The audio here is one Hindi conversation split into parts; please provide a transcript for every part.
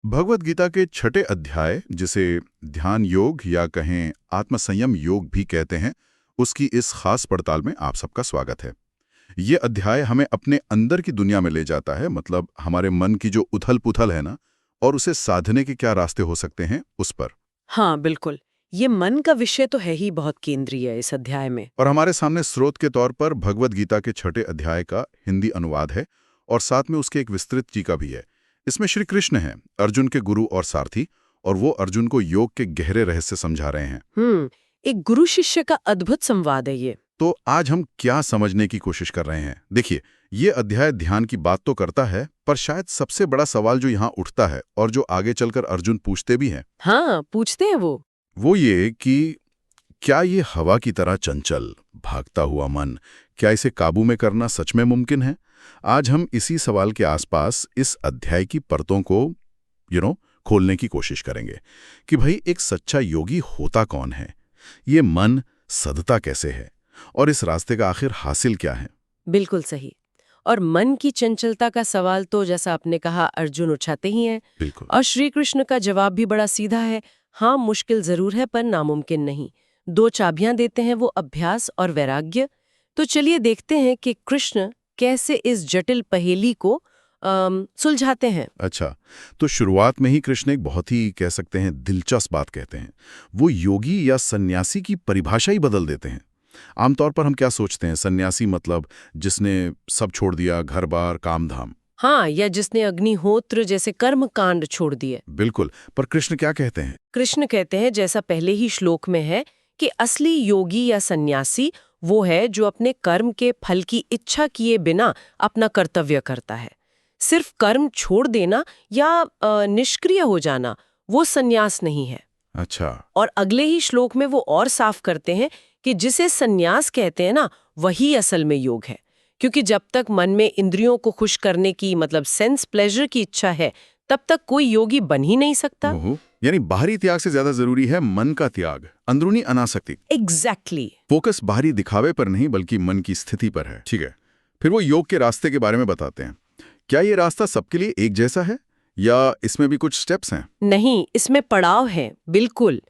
भगवत गीता के छठे अध्याय, जिसे ध्यान योग या कहें आत्मसंयम योग भी कहते हैं, उसकी इस खास पड़ताल में आप सबका स्वागत है। ये अध्याय हमें अपने अंदर की दुनिया में ले जाता है, मतलब हमारे मन की जो उथल-पुथल है ना, और उसे साधने के क्या रास्ते हो सकते हैं, उस पर। हाँ, बिल्कुल। ये मन का विषय तो है ही बहुत केंद्रीय इस अध्याय में। और हमारे सामने स्रोत के तौर पर भगवत गीता के छठे अध्याय का हिंदी अनुवाद है, और साथ में उसके एक विस्तृत टीका भी है। इसमें श्री कृष्ण हैं, अर्जुन के गुरु और सारथी, और वो अर्जुन को योग के गहरे रहस्य समझा रहे हैं। एक गुरु शिष्य का अद्भुत संवाद है ये। तो आज हम क्या समझने की कोशिश कर रहे हैं? देखिए, ये अध्याय ध्यान की बात तो करता है, पर शायद सबसे बड़ा सवाल जो यहाँ उठता है और जो आगे चलकर अर्जुन पूछते भी हैं, हाँ, पूछते हैं वो ये कि क्या ये हवा की तरह चंचल, भागता हुआ मन, क्या इसे काबू में करना सच में मुमकिन है? आज हम इसी सवाल के आसपास इस अध्याय की परतों को खोलने की कोशिश करेंगे कि भाई एक सच्चा योगी होता कौन है, ये मन सधता कैसे है, और इस रास्ते का आखिर हासिल क्या है। बिल्कुल सही। और मन की चंचलता का सवाल तो जैसा आपने कहा अर्जुन उठाते ही हैं। बिल्कुल। और श्री कृष्ण का जवाब भी बड़ा सीधा है। हाँ, मुश्किल जरूर है पर नामुमकिन नहीं। दो चाबियां देते हैं वो, अभ्यास और वैराग्य। तो चलिए देखते हैं कि कृष्ण कैसे इस जटिल पहेली को सुलझाते हैं। अच्छा, तो शुरुआत में ही कृष्ण एक बहुत ही कह सकते हैं दिलचस्प बात कहते हैं। वो योगी या सन्यासी की परिभाषा ही बदल देते हैं। आमतौर पर हम क्या सोचते हैं, सन्यासी मतलब जिसने सब छोड़ दिया, घर बार काम धाम। हाँ, या जिसने अग्निहोत्र जैसे कर्म कांड छोड़ दिए। बिल्कुल, पर कृष्ण क्या कहते हैं? कृष्ण कहते हैं, जैसा पहले ही श्लोक में है, कि असली योगी या सन्यासी वो है जो अपने कर्म के फल की इच्छा किए बिना अपना कर्तव्य करता है। सिर्फ कर्म छोड़ देना या निष्क्रिय हो जाना वो सन्यास नहीं है। अच्छा। और अगले ही श्लोक में वो और साफ करते हैं कि जिसे सन्यास कहते हैं ना, वही असल में योग है। क्योंकि जब तक मन में इंद्रियों को खुश करने की मतलब सेंस प्लेजर की इच्छा है, तब तक कोई योगी बन ही नहीं सकता। यानी बाहरी त्याग से ज्यादा जरूरी है मन का त्याग, अंदरूनी अनासक्ति। एग्जैक्टली। फोकस बाहरी दिखावे पर नहीं बल्कि मन की स्थिति पर है। ठीक है, फिर वो योग के रास्ते के बारे में बताते हैं। क्या ये रास्ता सबके लिए एक जैसा है या इसमें भी कुछ स्टेप्स हैं? नहीं, इसमें पड़ाव है, बिल्कुल।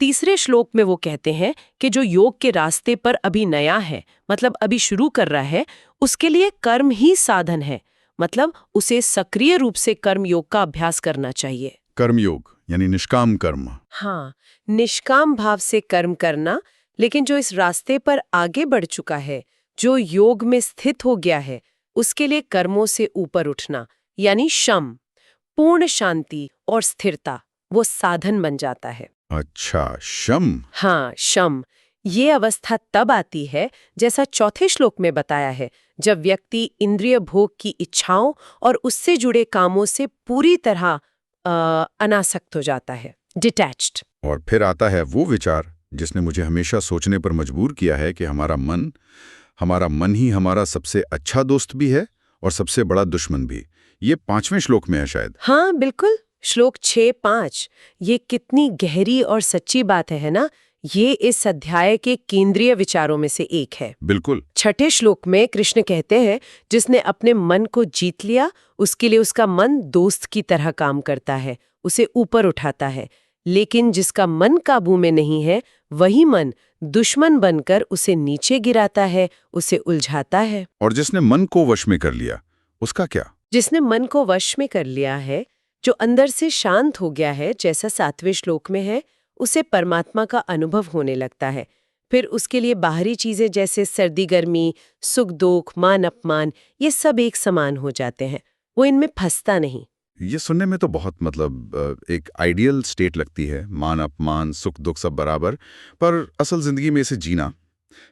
तीसरे श्लोक में वो कहते हैं कि जो योग के रास्ते पर अभी नया है, मतलब अभी शुरू कर रहा है, उसके लिए कर्म ही साधन है। मतलब उसे सक्रिय रूप से कर्म योग का अभ्यास करना चाहिए। कर्म योग यानी निष्काम कर्म। हाँ, निष्काम भाव से कर्म करना। लेकिन जो इस रास्ते पर आगे बढ़ चुका है, जो योग में स्थित हो गया है, उसके लिए कर्मों से ऊपर उठना यानी शम, पूर्ण शांति और स्थिरता, वो साधन बन जाता है। अच्छा, शम। हाँ, शम। ये अवस्था तब आती है, जैसा चौथे श्लोक में बताया है, जब व्यक्ति इंद्रिय भोग की इच्छाओं और उससे जुड़े कामों से पूरी तरह अनासक्त हो जाता है, डिटैच्ड। और फिर आता है वो विचार जिसने मुझे हमेशा सोचने पर मजबूर किया है कि हमारा मन ही हमारा सबसे अच्छा दोस्त भी है और सबसे बड़ा दुश्मन भी। ये 5वें श्लोक में है शायद। हाँ, बिल्कुल। श्लोक 6-5। ये कितनी गहरी और सच्ची बात है ना? ये इस अध्याय के केंद्रीय विचारों में से एक है। बिल्कुल। छठे श्लोक में कृष्ण कहते हैं, जिसने अपने मन को जीत लिया, उसके लिए उसका मन दोस्त की तरह काम करता है, उसे ऊपर उठाता है। लेकिन जिसका मन काबू में नहीं है, वही मन दुश्मन बनकर उसे नीचे गिराता है, उसे उलझाता है। और जिसने मन को वश में कर लिया, उसका क्या? जिसने मन को वश में कर लिया है, जो अंदर से शांत हो गया है, जैसा 7वें श्लोक में है, उसे परमात्मा का अनुभव होने लगता है। फिर उसके लिए बाहरी चीजें जैसे सर्दी गर्मी, सुख दुख, मान अपमान, ये सब एक समान हो जाते हैं। वो इनमें फंसता नहीं। ये सुनने में तो बहुत एक आइडियल स्टेट लगती है, मान अपमान सुख दुख सब बराबर, पर असल जिंदगी में इसे जीना।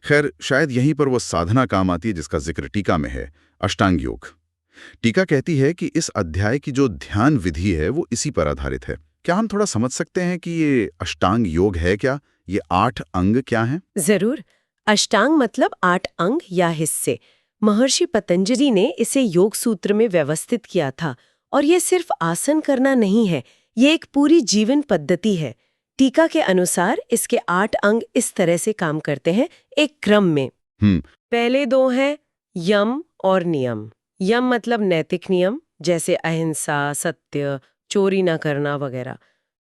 खैर, शायद यहीं पर वो साधना काम आती है जिसका जिक्र टीका में है, अष्टांग योग। टीका कहती है कि इस अध्याय की जो ध्यान विधि है वो इसी पर आधारित है। क्या हम थोड़ा समझ सकते हैं कि ये अष्टांग योग है क्या? ये 8 अंग क्या हैं? जरूर। अष्टांग मतलब 8 अंग या हिस्से। महर्षि पतंजलि ने इसे योग सूत्र में व्यवस्थित किया था। और ये सिर्फ आसन करना नहीं है, ये एक पूरी जीवन पद्धति है। टीका के अनुसार इसके 8 अंग इस तरह से काम करते हैं, एक क्रम में। पहले 2 हैं यम और नियम। यम मतलब नैतिक नियम, जैसे अहिंसा, सत्य, चोरी ना करना वगैरह।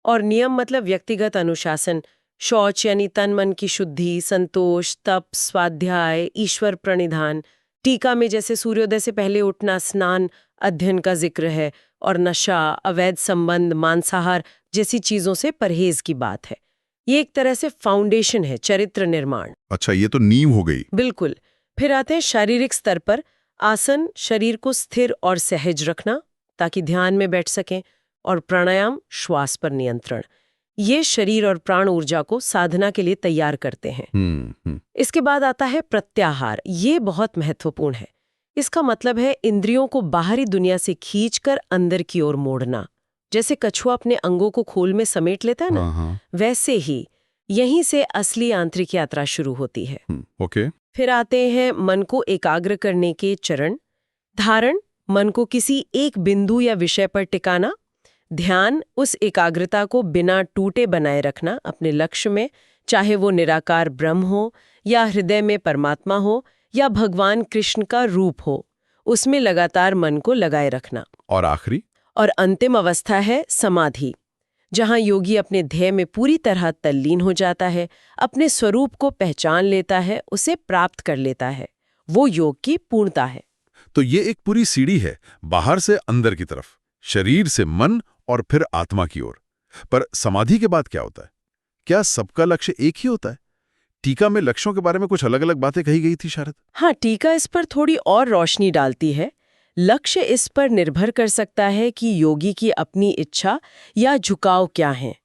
और नियम मतलब व्यक्तिगत अनुशासन, शौच यानी तन मन की शुद्धि, संतोष, तप, स्वाध्याय, ईश्वर प्रणिधान। टीका में जैसे सूर्योदय से पहले उठना, स्नान, अध्ययन का जिक्र है, और नशा, अवैध संबंध, मांसाहार जैसी चीजों से परहेज की बात है। ये एक तरह से फाउंडेशन है, चरित्र निर्माण। अच्छा, ये तो नींव हो गई। बिल्कुल। फिर आते हैं शारीरिक स्तर पर। आसन, शरीर को स्थिर और सहज रखना ताकि ध्यान में बैठ सकें, और प्राणायाम, श्वास पर नियंत्रण। ये शरीर और प्राण ऊर्जा को साधना के लिए तैयार करते हैं। इसके बाद आता है प्रत्याहार। ये बहुत महत्वपूर्ण है। इसका मतलब है इंद्रियों को बाहरी दुनिया से खींचकर अंदर की ओर मोड़ना। जैसे कछुआ अपने अंगों को खोल में समेट लेता है ना, वैसे ही यहीं से असली आंतरिक यात्रा शुरू होती है। ओके। फिर आते हैं मन को एकाग्र करने के चरण। धारण, मन को किसी एक बिंदु या विषय पर टिकाना। ध्यान, उस एकाग्रता को बिना टूटे बनाए रखना अपने लक्ष्य में, चाहे वो निराकार ब्रह्म हो, या हृदय में परमात्मा हो, या भगवान कृष्ण का रूप हो, उसमें लगातार मन को लगाए रखना। और आखिरी और अंतिम अवस्था है समाधि, जहां योगी अपने ध्येय में पूरी तरह तल्लीन हो जाता है, अपने स्वरूप को पहचान लेता है, उसे प्राप्त कर लेता है। वो योग की पूर्णता है। तो ये एक पूरी सीढ़ी है, बाहर से अंदर की तरफ, शरीर से मन और फिर आत्मा की ओर। पर समाधि के बाद क्या होता है? क्या सबका लक्ष्य एक ही होता है? टीका में लक्ष्यों के बारे में कुछ अलग अलग बातें कही गई थी शायद। हाँ, टीका इस पर थोड़ी और रोशनी डालती है। लक्ष्य इस पर निर्भर कर सकता है कि योगी की अपनी इच्छा या झुकाव क्या है।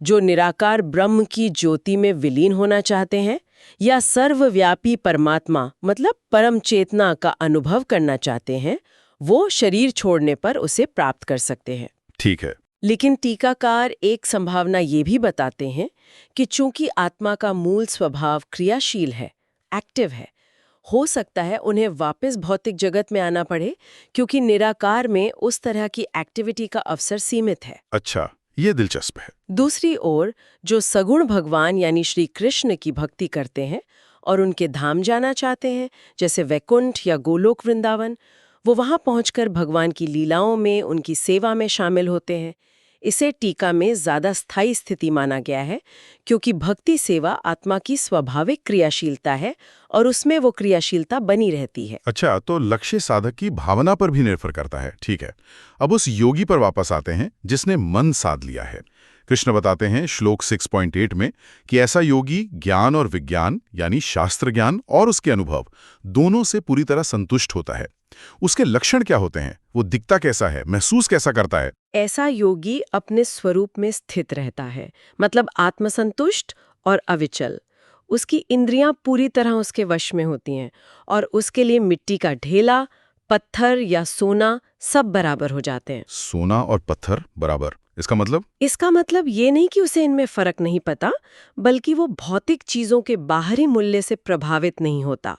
जो निराकार ब्रह्म की ज्योति में विलीन होना चाहते हैं, या सर्वव्यापी परमात्मा मतलब परम चेतना का अनुभव करना चाहते हैं, वो शरीर छोड़ने पर उसे प्राप्त कर सकते हैं। ठीक है। लेकिन टीकाकार एक संभावना ये भी बताते हैं कि चूंकि आत्मा का मूल स्वभाव क्रियाशील है, एक्टिव है, हो सकता है उन्हें वापस भौतिक जगत में आना पड़े, क्योंकि निराकार में उस तरह की एक्टिविटी का अवसर सीमित है। अच्छा, ये दिलचस्प है। दूसरी ओर जो सगुण भगवान यानी श्री कृष्ण की भक्ति करते हैं और उनके धाम जाना चाहते हैं, जैसे वैकुंठ या गोलोक वृंदावन, वो वहां पहुंचकर भगवान की लीलाओं में, उनकी सेवा में शामिल होते हैं। इसे टीका में ज्यादा स्थायी स्थिति माना गया है, क्योंकि भक्ति सेवा आत्मा की स्वाभाविक क्रियाशीलता है और उसमें वो क्रियाशीलता बनी रहती है। अच्छा, तो लक्ष्य साधक की भावना पर भी निर्भर करता है। ठीक है। अब उस योगी पर वापस आते हैं जिसने मन साध लिया है। कृष्ण बताते हैं श्लोक 6.8 में कि ऐसा योगी ज्ञान और विज्ञान यानी शास्त्र ज्ञान और उसके अनुभव दोनों से पूरी तरह संतुष्ट होता है। उसके लक्षण क्या होते हैं? वो दिखता कैसा है? महसूस कैसा करता है? ऐसा योगी अपने स्वरूप में स्थित रहता है, मतलब आत्मसंतुष्ट और अविचल। उसकी इंद्रियां पूरी तरह उसके वश में होती हैं, और उसके लिए मिट्टी का ढेला, पत्थर या सोना सब बराबर हो जाते हैं। सोना और पत्थर बराबर, इसका मतलब? इसका मतलब ये नहीं कि उसे इनमें फर्क नहीं पता, बल्कि वो भौतिक चीजों के बाहरी मूल्य से प्रभावित नहीं होता।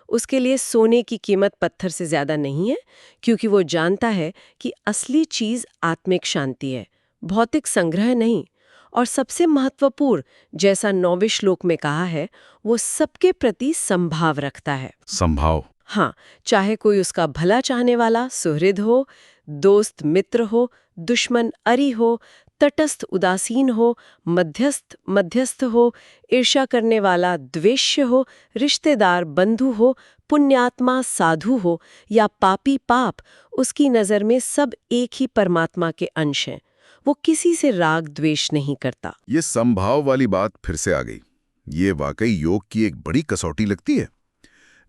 उसके लिए सोने की कीमत पत्थर से ज्यादा नहीं है, क्योंकि वो जानता है कि असली चीज आत्मिक शांति है, भौतिक संग्रह नहीं। और सबसे महत्वपूर्ण, जैसा 9वें श्लोक में कहा है, वो सबके प्रति संभाव रखता है। संभाव? हाँ, चाहे कोई उसका भला चाहने वाला सुहृद हो, दोस्त मित्र हो, दुश्मन अरी हो, तटस्थ उदासीन हो, मध्यस्थ हो, ईर्ष्या करने वाला द्वेष्य हो, रिश्तेदार बंधु हो, पुण्यात्मा साधु हो या पापी पाप, उसकी नज़र में सब एक ही परमात्मा के अंश हैं। वो किसी से राग द्वेष नहीं करता। ये संभाव वाली बात फिर से आ गई। ये वाकई योग की एक बड़ी कसौटी लगती है।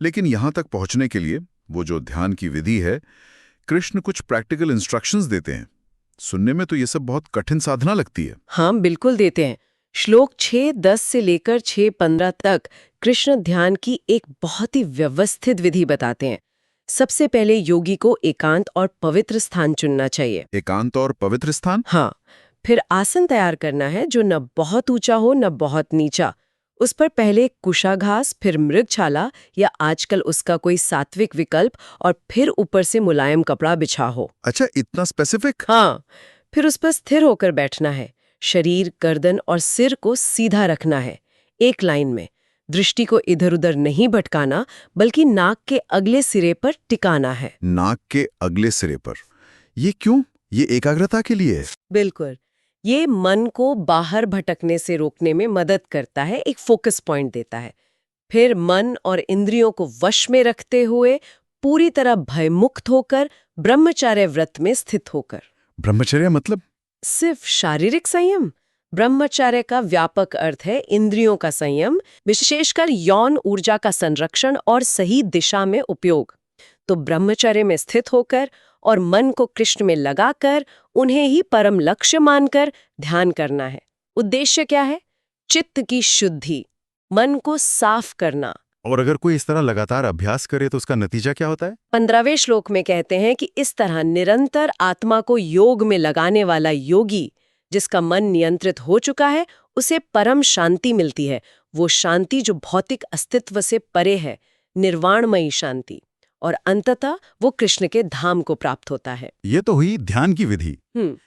लेकिन यहाँ तक पहुँचने के लिए वो जो ध्यान की विधि है, कृष्ण कुछ प्रैक्टिकल इंस्ट्रक्शंस देते हैं। सुनने में तो ये सब बहुत कठिन साधना लगती है। हाँ, बिल्कुल देते हैं। श्लोक 6:10 से लेकर 6:15 तक कृष्ण ध्यान की एक बहुत ही व्यवस्थित विधि बताते हैं। सबसे पहले योगी को एकांत और पवित्र स्थान चुनना चाहिए। एकांत और पवित्र स्थान? हाँ। फिर आसन तैयार करना है जो न बहुत ऊंचा हो न बहुत नीचा। उस पर पहले कुशाघास, फिर मृगछाला या आजकल उसका कोई सात्विक विकल्प, और फिर ऊपर से मुलायम कपड़ा बिछा हो। अच्छा, इतना स्पेसिफिक? हाँ। फिर उस पर स्थिर होकर बैठना है। शरीर, गर्दन और सिर को सीधा रखना है, एक लाइन में। दृष्टि को इधर उधर नहीं भटकाना, बल्कि नाक के अगले सिरे पर टिकाना है। नाक के अगले सिरे पर? ये क्यों? ये एकाग्रता के लिए है। बिल्कुल। ये मन को बाहर भटकने से रोकने में मदद करता है, एक फोकस पॉइंट देता है। फिर मन और इंद्रियों को वश में रखते हुए पूरी तरह भयमुक्त होकर ब्रह्मचर्य व्रत में स्थित होकर। ब्रह्मचर्य मतलब? सिर्फ शारीरिक संयम? ब्रह्मचर्य का व्यापक अर्थ है इंद्रियों का संयम, विशेषकर यौन ऊर्जा का संरक्षण और सही दिशा में उपयोग। तो ब्रह्मचर्य में स्थित होकर और मन को कृष्ण में लगाकर उन्हें ही परम लक्ष्य मानकर ध्यान करना है। उद्देश्य क्या है? चित्त की शुद्धि, मन को साफ करना। और अगर कोई इस तरह लगातार अभ्यास करे तो उसका नतीजा क्या होता है? 15वें श्लोक में कहते हैं कि इस तरह निरंतर आत्मा को योग में लगाने वाला योगी, जिसका मन नियंत्रित हो चुका है, उसे परम शांति मिलती है। वो शांति जो भौतिक अस्तित्व से परे है, निर्वाणमयी शांति। और अंततः वो कृष्ण के धाम को प्राप्त होता है। ये तो हुई ध्यान की विधि।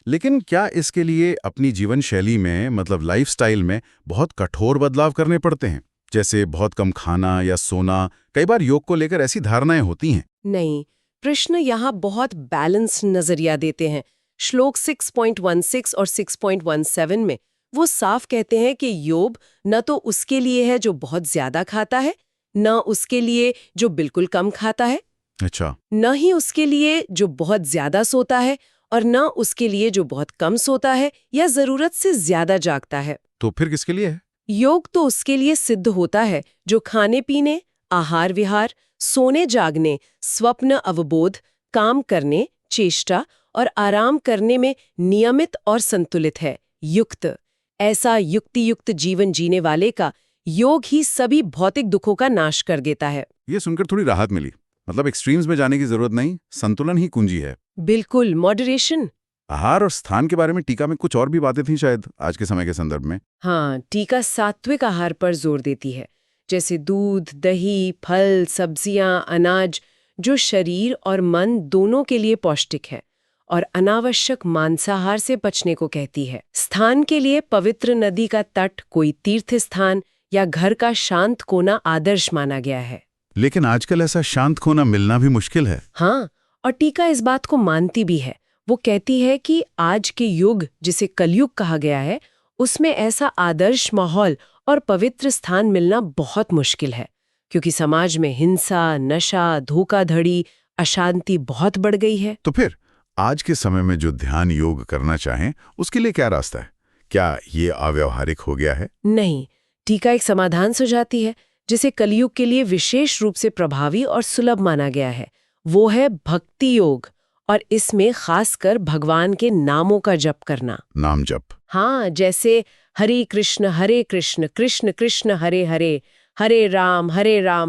लेकिन क्या इसके लिए अपनी जीवन शैली में, मतलब लाइफस्टाइल में बहुत कठोर बदलाव करने पड़ते हैं? जैसे बहुत कम खाना या सोना। कई बार योग को लेकर ऐसी धारणाएं होती हैं। नहीं, कृष्ण यहाँ बहुत बैलेंस नजरिया देते हैं। श्लोक 6.16 और 6.17 में वो साफ कहते हैं कि योग न तो उसके लिए है जो बहुत ज्यादा खाता है, न उसके लिए जो बिल्कुल कम खाता है। अच्छा। न ही उसके लिए जो बहुत ज्यादा सोता है, और न उसके लिए जो बहुत कम सोता है या जरूरत से ज्यादा जागता है। तो फिर किसके लिए है? योग तो उसके लिए सिद्ध होता है जो खाने पीने, आहार विहार, सोने जागने, स्वप्न अवबोध, काम करने, चेष्टा और आराम करने में नियमित और संतुलित है, युक्त। ऐसा युक्ति युक्त जीवन जीने वाले का योग ही सभी भौतिक दुखों का नाश कर देता है। ये सुनकर थोड़ी राहत मिली। मतलब एक्सट्रीम्स में जाने की जरूरत नहीं, संतुलन ही कुंजी है। बिल्कुल, मॉडरेशन। आहार और स्थान के बारे में टीका में कुछ और भी बातें थीं शायद आज के समय के संदर्भ में। हाँ, टीका सात्विक आहार पर जोर देती है, जैसे दूध, दही, फल, सब्जियां, अनाज, जो शरीर और मन दोनों के लिए पौष्टिक है, और अनावश्यक मांसाहार से बचने को कहती है। स्थान के लिए पवित्र नदी का तट, कोई तीर्थ स्थान या घर का शांत कोना आदर्श माना गया है। लेकिन आजकल ऐसा शांत कोना मिलना भी मुश्किल है। हाँ, और टीका इस बात को मानती भी है। वो कहती है कि आज के युग, जिसे कलयुग कहा गया है, उसमें ऐसा आदर्श माहौल और पवित्र स्थान मिलना बहुत मुश्किल है, क्योंकि समाज में हिंसा, नशा, धोखाधड़ी, अशांति बहुत बढ़ गई है। तो फिर आज के समय में जो ध्यान योग करना चाहें, उसके लिए क्या रास्ता है? क्या ये अव्यावहारिक हो गया है? नहीं, टीका एक समाधान सुझाती है, जिसे कलयुग के लिए विशेष रूप से प्रभावी और सुलभ माना गया है। वो है भक्ति योग, और इसमें खासकर भगवान के नामों का जप करना। नाम जप? हाँ, जैसे हरे कृष्ण कृष्ण कृष्ण हरे हरे, हरे राम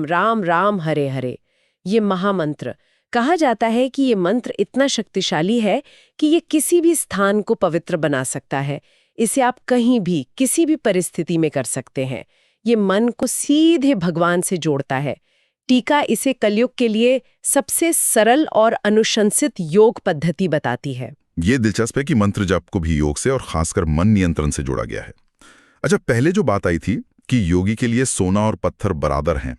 राम राम हरे हरे। ये महामंत्र। कहा जाता है कि ये मंत्र इतना शक्तिशाली है कि ये किसी भी स्थान को पवित्र बना सकता है। इसे आप कहीं भी, किसी भी परिस्थिति में कर सकते हैं। ये मन को सीधे भगवान से जोड़ता है। टीका इसे कलयुग के लिए सबसे सरल और अनुशंसित योग पद्धति बताती है। ये दिलचस्प है कि मंत्र जप को भी योग से और खासकर मन नियंत्रण से जोड़ा गया है। अच्छा, पहले जो बात आई थी कि योगी के लिए सोना और पत्थर बराबर हैं,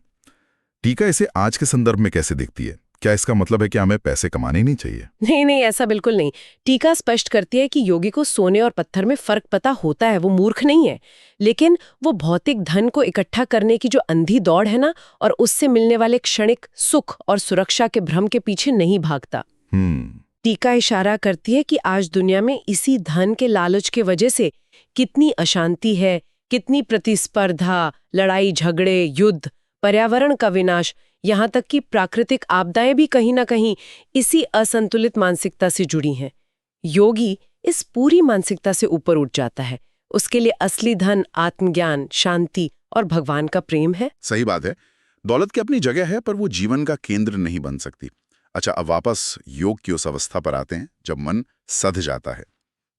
टीका इसे आज के संदर्भ में कैसे देखती है? क्या इसका मतलब है कि हमें पैसे कमाने ही नहीं चाहिए? नहीं, ऐसा बिल्कुल नहीं। टीका स्पष्ट करती है कि योगी को सोने और पत्थर में फर्क पता होता है, वो मूर्ख नहीं है। लेकिन वो भौतिक धन को इकट्ठा करने की जो अंधी दौड़ है ना, और उससे मिलने वाले क्षणिक सुख और सुरक्षा के भ्रम के पीछे नहीं भागता। टीका इशारा करती है कि आज दुनिया में इसी धन के लालच के वजह से कितनी अशांति है, कितनी प्रतिस्पर्धा, लड़ाई झगड़े, युद्ध, पर्यावरण का विनाश, यहाँ तक कि प्राकृतिक आपदाएं भी कहीं ना कहीं इसी असंतुलित मानसिकता से जुड़ी हैं। योगी इस पूरी मानसिकता से ऊपर उठ जाता है। उसके लिए असली धन आत्मज्ञान, शांति और भगवान का प्रेम है। सही बात है। दौलत की अपनी जगह है, पर वो जीवन का केंद्र नहीं बन सकती। अच्छा, अब वापस योग की उस अवस्था पर आते हैं जब मन सध जाता है।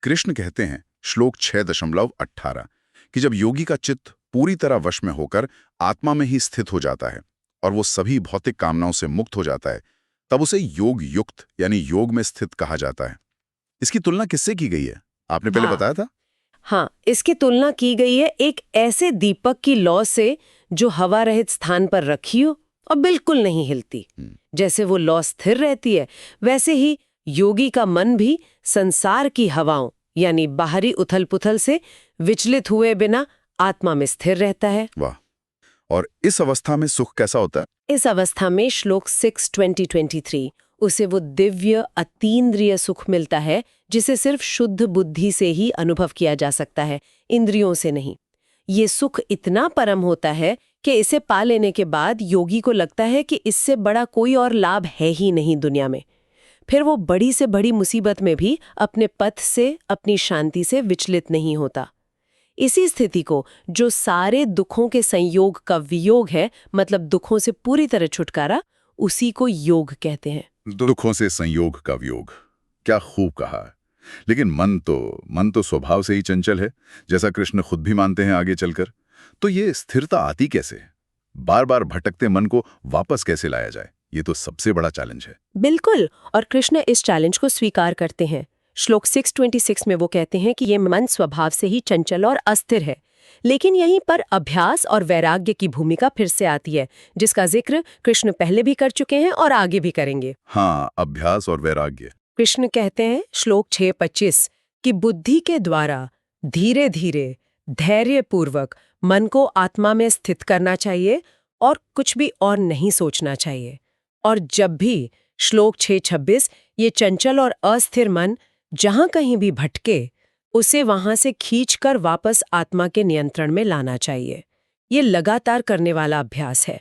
कृष्ण कहते हैं श्लोक 6.18 कि जब योगी का चित्त पूरी तरह वश में होकर आत्मा में ही स्थित हो जाता है और वो सभी भौतिक कामनाओं से मुक्त हो जाता है, तब उसे योग युक्त यानी योग में स्थित कहा जाता है। इसकी तुलना किससे की गई है? आपने पहले बताया था। हाँ, इसकी तुलना की गई है एक ऐसे दीपक की लौ से जो हवा रहित स्थान पर रखी हो और बिल्कुल नहीं हिलती। जैसे वो लौ स्थिर रहती है, वैसे ही योगी का मन भी संसार की हवाओं यानी बाहरी उथल-पुथल से विचलित हुए बिना आत्मा में स्थिर रहता है। वाह। और इस अवस्था में सुख कैसा होता है? इस अवस्था में श्लोक 6:20-23 उसे वो दिव्य अतीन्द्रिय सुख मिलता है जिसे सिर्फ शुद्ध बुद्धि से ही अनुभव किया जा सकता है, इंद्रियों से नहीं। ये सुख इतना परम होता है कि इसे पा लेने के बाद योगी को लगता है कि इससे बड़ा कोई और लाभ है ही नहीं दुनिया में। फिर वो बड़ी से बड़ी मुसीबत में भी अपने पथ से, अपनी शांति से विचलित नहीं होता। इसी स्थिति को, जो सारे दुखों के संयोग का वियोग है, मतलब दुखों से पूरी तरह छुटकारा, उसी को योग कहते हैं। दुखों से संयोग का वियोग, क्या खूब कहा है। लेकिन मन तो स्वभाव से ही चंचल है, जैसा कृष्ण खुद भी मानते हैं आगे चलकर। तो ये स्थिरता आती कैसे? बार बार भटकते मन को वापस कैसे लाया जाए? ये तो सबसे बड़ा चैलेंज है। बिल्कुल, और कृष्ण इस चैलेंज को स्वीकार करते हैं। श्लोक 6:26 में वो कहते हैं कि ये मन स्वभाव से ही चंचल और अस्थिर है। लेकिन यहीं पर अभ्यास और वैराग्य की भूमिका फिर से आती है, जिसका जिक्र कृष्ण पहले भी कर चुके हैं और आगे भी करेंगे। हाँ, अभ्यास और वैराग्य। कृष्ण कहते हैं श्लोक 6:25 कि बुद्धि के द्वारा धीरे धीरे धैर्यपूर्वक मन को आत्मा में स्थित करना चाहिए और कुछ भी और नहीं सोचना चाहिए। और जब भी श्लोक 6:26 ये चंचल और अस्थिर मन जहां कहीं भी भटके, उसे वहां से खींचकर वापस आत्मा के नियंत्रण में लाना चाहिए। ये लगातार करने वाला अभ्यास है।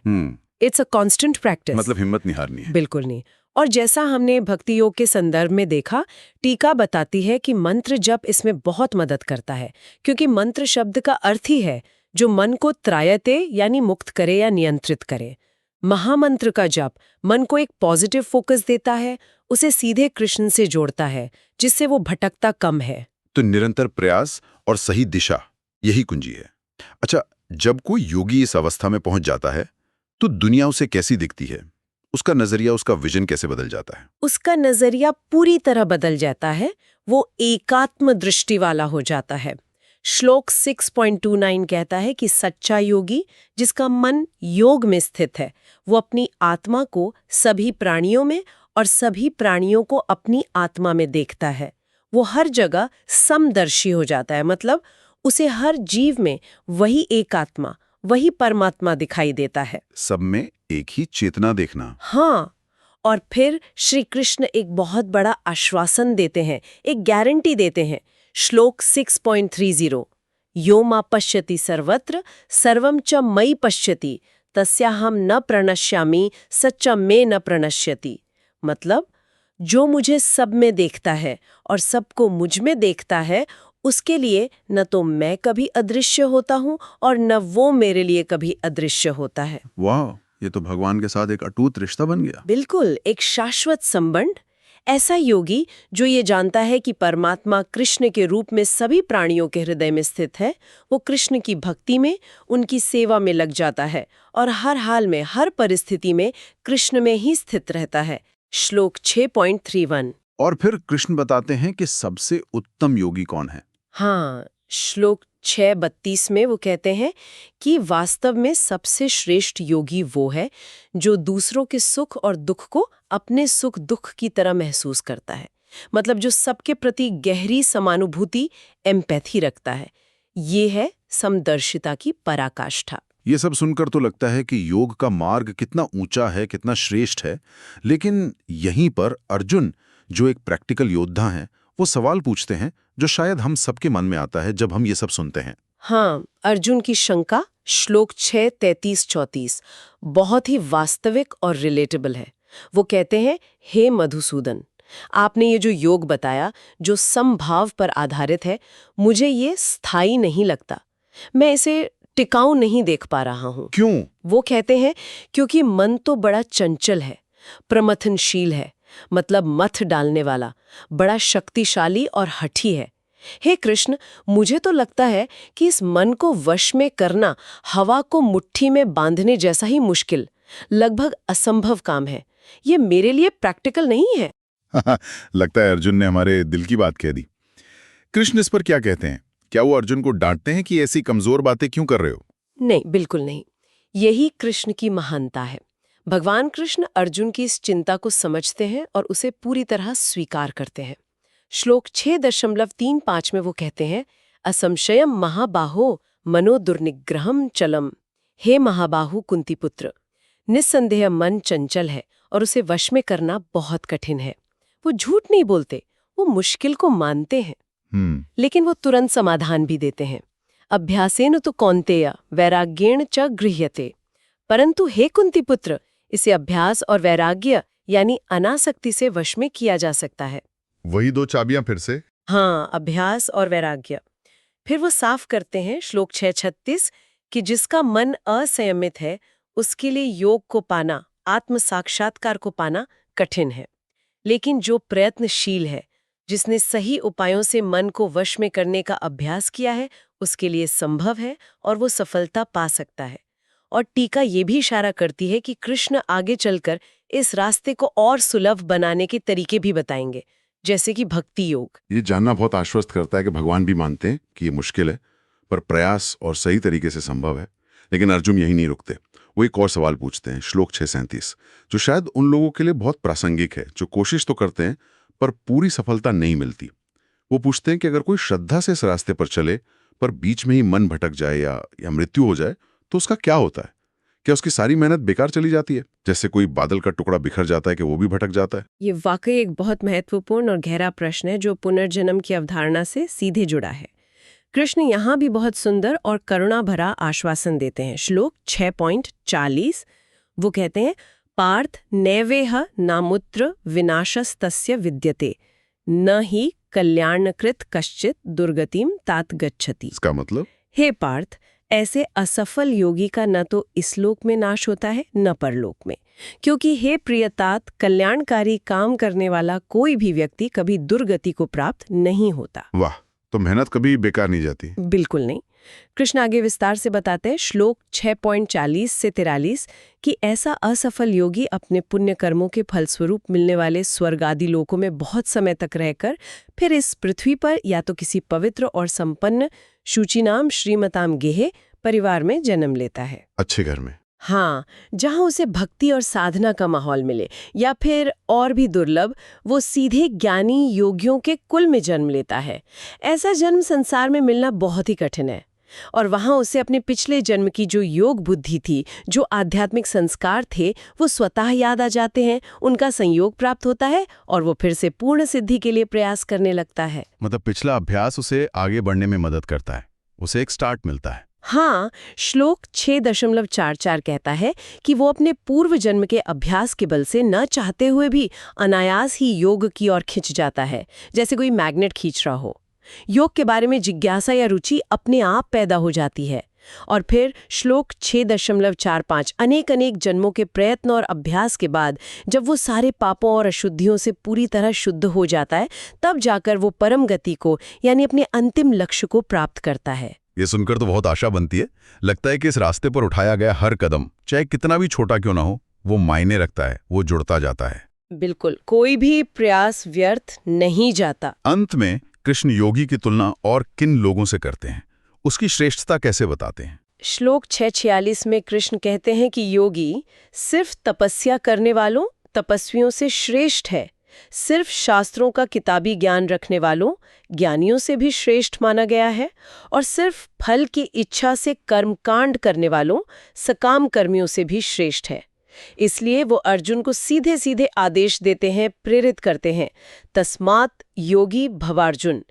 It's a constant practice. मतलब हिम्मत नहीं हारनी है। बिल्कुल नहीं। और जैसा हमने भक्ति योग के संदर्भ में देखा, टीका बताती है कि मंत्र जप इसमें बहुत मदद करता है, क्योंकि मंत्र शब्द का अर्थ ही है जो मन को त्रायते यानी मुक्त करे या नियंत्रित करे। महामंत्र का जप मन को एक पॉजिटिव फोकस देता है, उसे सीधे कृष्ण से जोड़ता है, जिससे वो भटकता कम है। तो निरंतर प्रयास और सही दिशा, यही कुंजी है। अच्छा, जब कोई योगी इस अवस्था में पहुंच जाता है तो दुनिया उसे कैसी दिखती है? उसका नजरिया, उसका विजन कैसे बदल जाता है? उसका नजरिया पूरी तरह बदल जाता है। वो एकात्म दृष्टि वाला हो जाता है। श्लोक 6.29 कहता है कि सच्चा योगी, जिसका मन योग में स्थित है, वो अपनी आत्मा को सभी प्राणियों में और सभी प्राणियों को अपनी आत्मा में देखता है। वो हर जगह समदर्शी हो जाता है, मतलब उसे हर जीव में वही एक आत्मा, वही परमात्मा दिखाई देता है। सब में एक ही चेतना देखना। हाँ, और फिर श्री कृष्ण एक बहुत बड़ा आश्वासन देते हैं, एक गारंटी देते हैं। श्लोक 6.30 यो मा पश्यति सर्वत्र सर्वं च मयि पश्यति तस्याहं न प्रणश्यामि सच्च मे न प्रणश्यति। मतलब जो मुझे सब में देखता है और सबको मुझ में देखता है, उसके लिए न तो मैं कभी अदृश्य होता हूँ और न वो मेरे लिए कभी अदृश्य होता है। वाह, ये तो भगवान के साथ एक अटूट रिश्ता बन गया। बिल्कुल, एक शाश्वत संबंध। ऐसा योगी जो ये जानता है कि परमात्मा कृष्ण के रूप में सभी प्राणियों के हृदय में स्थित है, वो कृष्ण की भक्ति में, उनकी सेवा में लग जाता है और हर हाल में, हर परिस्थिति में कृष्ण में ही स्थित रहता है। श्लोक 6.31। और फिर कृष्ण बताते हैं कि सबसे उत्तम योगी कौन है। हाँ, श्लोक 6:32 में वो कहते हैं कि वास्तव में सबसे श्रेष्ठ योगी वो है जो दूसरों के सुख और दुख को अपने सुख दुख की तरह महसूस करता है। मतलब जो सबके प्रति गहरी समानुभूति, एम्पैथी रखता है। ये है समदर्शिता की पराकाष्ठा। ये सब सुनकर तो लगता है कि योग का मार्ग कितना ऊंचा है, कितना श्रेष्ठ है। लेकिन यहीं पर अर्जुन, जो एक प्रैक्टिकल योद्धा हैं, वो सवाल पूछते हैं जो शायद हम सबके मन में आता है जब हम ये सब सुनते हैं। हाँ, अर्जुन की शंका श्लोक 6:33-34 बहुत ही वास्तविक और रिलेटेबल है। वो कहते हैं, हे मधुसूदन, आपने ये जो योग बताया, जो समभाव पर आधारित है, मुझे ये स्थायी नहीं लगता। मैं इसे टिकाऊ नहीं देख पा रहा हूँ। क्यों? वो कहते हैं, क्योंकि मन तो बड़ा चंचल है, प्रमथनशील है, मतलब मथ डालने वाला, बड़ा शक्तिशाली और हठी है। हे कृष्ण, मुझे तो लगता है कि इस मन को वश में करना हवा को मुट्ठी में बांधने जैसा ही मुश्किल, लगभग असंभव काम है। ये मेरे लिए प्रैक्टिकल नहीं है। लगता है अर्जुन ने हमारे दिल की बात कह दी। कृष्ण इस पर क्या कहते हैं? क्या वो अर्जुन को डांटते हैं कि ऐसी कमजोर बातें क्यों कर रहे हो? नहीं, बिल्कुल नहीं। यही कृष्ण की महानता है। भगवान कृष्ण अर्जुन की इस चिंता को समझते हैं और उसे पूरी तरह स्वीकार करते हैं। श्लोक 6.35 में वो कहते हैं, असंशयम महाबाहो मनो दुर्निग्रहम चलम। हे महाबाहु कुंती पुत्र, निस्संदेह मन चंचल है और उसे वश में करना बहुत कठिन है। वो झूठ नहीं बोलते, वो मुश्किल को मानते हैं, लेकिन वो तुरंत समाधान भी देते हैं। अभ्यासेन तो कौन्तेय वैराग्येण च गृह्यते। परंतु हे कुंती पुत्र, इसे अभ्यास और वैराग्य यानी अनासक्ति से वश में किया जा सकता है। वही दो चाबियां फिर से। हाँ, अभ्यास और वैराग्य। फिर वो साफ करते हैं श्लोक 6.36 कि जिसका मन असंयमित है उसके लिए योग को पाना, आत्म साक्षात्कार को पाना कठिन है। लेकिन जो प्रयत्नशील है, जिसने सही उपायों से मन को वश में करने का अभ्यास किया है, उसके लिए संभव है और वो सफलता पा सकता है। और टीका ये भी इशारा करती है कि कृष्ण आगे चलकर इस रास्ते को और सुलभ बनाने के तरीके भी बताएंगे, जैसे कि भक्ति योग। ये जानना बहुत आश्वस्त करता है कि भगवान भी मानते हैं कि ये मुश्किल है, पर प्रयास और सही तरीके से संभव है। लेकिन अर्जुन यही नहीं रुकते, वो एक और सवाल पूछते हैं, श्लोक 6.37, जो शायद उन लोगों के लिए बहुत प्रासंगिक है जो कोशिश तो करते हैं पर पूरी सफलता नहीं मिलती। वो पूछते हैं कि अगर कोई श्रद्धा से इस रास्ते पर चले पर बीच में ही मन भटक जाए या मृत्यु हो जाए तो उसका क्या होता है? क्या उसकी सारी मेहनत बेकार चली जाती है? जैसे कोई बादल का टुकड़ा बिखर जाता है कि वो भी भटक जाता है? ये वाकई एक बहुत महत्वपूर्ण और गहरा प्रश्न है जो पुनर्जन्म की अवधारणा से सीधे जुड़ा है। कृष्ण यहाँ भी बहुत सुंदर और करुणा भरा आश्वासन देते हैं। श्लोक 6.40 वो कहते हैं, पार्थ नैवेह नामुत्र विनाशस्तस्य विद्यते न ही कल्याणकृत कश्चित दुर्गतिम तात गच्छति। इसका मतलब, हे पार्थ, ऐसे असफल योगी का न तो इस लोक में नाश होता है न परलोक में, क्योंकि हे प्रियतात, कल्याणकारी काम करने वाला कोई भी व्यक्ति कभी दुर्गति को प्राप्त नहीं होता। वाह, तो मेहनत कभी बेकार नहीं जाती। बिल्कुल नहीं। कृष्ण आगे विस्तार से बताते हैं श्लोक 6.40 से 43 कि ऐसा असफल योगी अपने पुण्य कर्मों के फलस्वरूप मिलने वाले स्वर्ग आदि लोकों में बहुत समय तक रहकर फिर इस पृथ्वी पर या तो किसी पवित्र और संपन्न शुचिनाम श्रीमताम गेहे परिवार में जन्म लेता है। अच्छे घर में। हाँ, जहाँ उसे भक्ति और साधना का माहौल मिले, या फिर और भी दुर्लभ वो सीधे ज्ञानी योगियों के कुल में जन्म लेता है। ऐसा जन्म संसार में मिलना बहुत ही कठिन है। और वहाँ उसे अपने पिछले जन्म की जो योग बुद्धि थी, जो आध्यात्मिक संस्कार थे, वो स्वतः याद आ जाते हैं, उनका संयोग प्राप्त होता है और वो फिर से पूर्ण सिद्धि के लिए प्रयास करने लगता है। मतलब पिछला अभ्यास उसे आगे बढ़ने में मदद करता है, उसे एक स्टार्ट मिलता है। हाँ, श्लोक 6.44 कहता है कि वो अपने पूर्व जन्म के अभ्यास के बल से न चाहते हुए भी अनायास ही योग की ओर खिंच जाता है, जैसे कोई मैग्नेट खींच रहा हो। योग के बारे में जिज्ञासा या रुचि अपने आप पैदा हो जाती है। और फिर श्लोक 6.45 अनेक जन्मों के प्रयत्न और अभ्यास के बाद जब वो सारे पापों और अशुद्धियों से पूरी तरह शुद्ध हो जाता है, तब जाकर वो परम गति को यानी अपने अंतिम लक्ष्य को प्राप्त करता है। ये सुनकर तो बहुत आशा बनती है। लगता है कि इस रास्ते पर उठाया गया हर कदम, चाहे कितना भी छोटा क्यों ना हो, वो मायने रखता है, वो जुड़ता जाता है। बिल्कुल, कोई भी प्रयास व्यर्थ नहीं जाता। अंत में कृष्ण योगी की तुलना और किन लोगों से करते हैं, उसकी श्रेष्ठता कैसे बताते हैं? श्लोक 6.46 में कृष्ण कहते हैं कि योगी सिर्फ तपस्या करने वालों, तपस्वियों से श्रेष्ठ है। सिर्फ शास्त्रों का किताबी ज्ञान रखने वालों, ज्ञानियों से भी श्रेष्ठ माना गया है। और सिर्फ फल की इच्छा से कर्मकांड करने वालों, सकाम कर्मियों से भी श्रेष्ठ है। इसलिए वो अर्जुन को सीधे सीधे आदेश देते हैं, प्रेरित करते हैं, तस्मात् योगी भवार्जुन।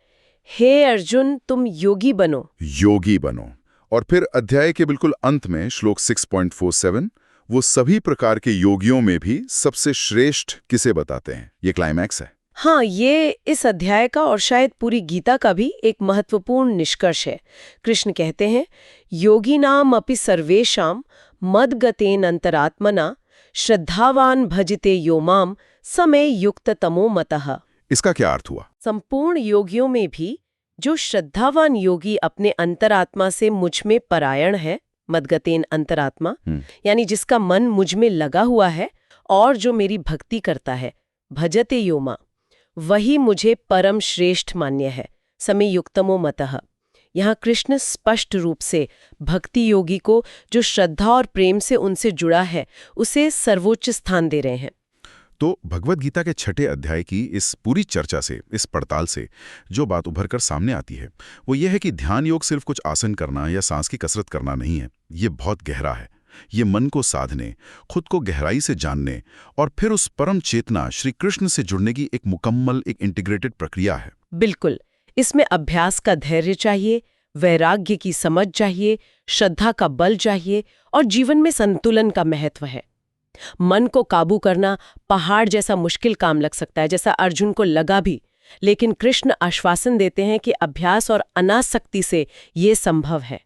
हे अर्जुन, तुम योगी बनो। योगी बनो। और फिर अध्याय के बिल्कुल अंत में श्लोक 6.47 वो सभी प्रकार के योगियों में भी सबसे श्रेष्ठ किसे बताते हैं। ये क्लाइमैक्स है। हाँ, ये इस अध्याय का और शायद पूरी गीता का भी एक महत्वपूर्ण निष्कर्ष है। कृष्ण कहते हैं, योगिनाम अपि सर्वेषां मद्गतेन अंतरात्मना श्रद्धावान भजते यो माम समय युक्त तमो मतः। इसका क्या अर्थ हुआ? संपूर्ण योगियों में भी जो श्रद्धावान योगी अपने अंतरात्मा से मुझ में परायण है, मद्गतेन अंतरात्मा, यानी जिसका मन मुझ में लगा हुआ है और जो मेरी भक्ति करता है, भजते योमा, वही मुझे परम श्रेष्ठ मान्य है, समय युक्तमो मतः। यहाँ कृष्ण स्पष्ट रूप से भक्ति योगी को, जो श्रद्धा और प्रेम से उनसे जुड़ा है, उसे सर्वोच्च स्थान दे रहे हैं। तो भगवद गीता के 6ठे अध्याय की इस पूरी चर्चा से, इस पड़ताल से जो बात उभर कर सामने आती है वो ये है कि ध्यान योग सिर्फ कुछ आसन करना या सांस की कसरत करना नहीं है। ये बहुत गहरा है। ये मन को साधने, खुद को गहराई से जानने और फिर उस परम चेतना श्री कृष्ण से जुड़ने की एक मुकम्मल, एक इंटीग्रेटेड प्रक्रिया है। बिल्कुल। इसमें अभ्यास का धैर्य चाहिए, वैराग्य की समझ चाहिए, श्रद्धा का बल चाहिए और जीवन में संतुलन का महत्व है। मन को काबू करना पहाड़ जैसा मुश्किल काम लग सकता है, जैसा अर्जुन को लगा भी, लेकिन कृष्ण आश्वासन देते हैं कि अभ्यास और अनासक्ति से ये संभव है।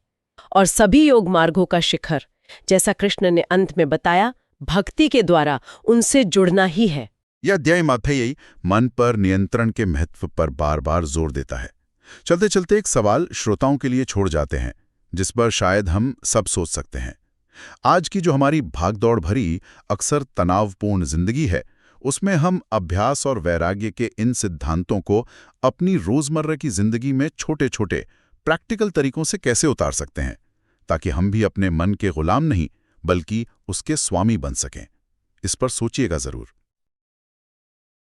और सभी योग मार्गों का शिखर, जैसा कृष्ण ने अंत में बताया, भक्ति के द्वारा उनसे जुड़ना ही है। यह अध्याय माध्ययी मन पर नियंत्रण के महत्व पर बार बार जोर देता है। चलते चलते एक सवाल श्रोताओं के लिए छोड़ जाते हैं, जिस पर शायद हम सब सोच सकते हैं। आज की जो हमारी भागदौड़ भरी, अक्सर तनावपूर्ण जिंदगी है, उसमें हम अभ्यास और वैराग्य के इन सिद्धांतों को अपनी रोजमर्रा की जिंदगी में छोटे छोटे प्रैक्टिकल तरीकों से कैसे उतार सकते हैं, ताकि हम भी अपने मन के गुलाम नहीं बल्कि उसके स्वामी बन सकें। इस पर सोचिएगा जरूर।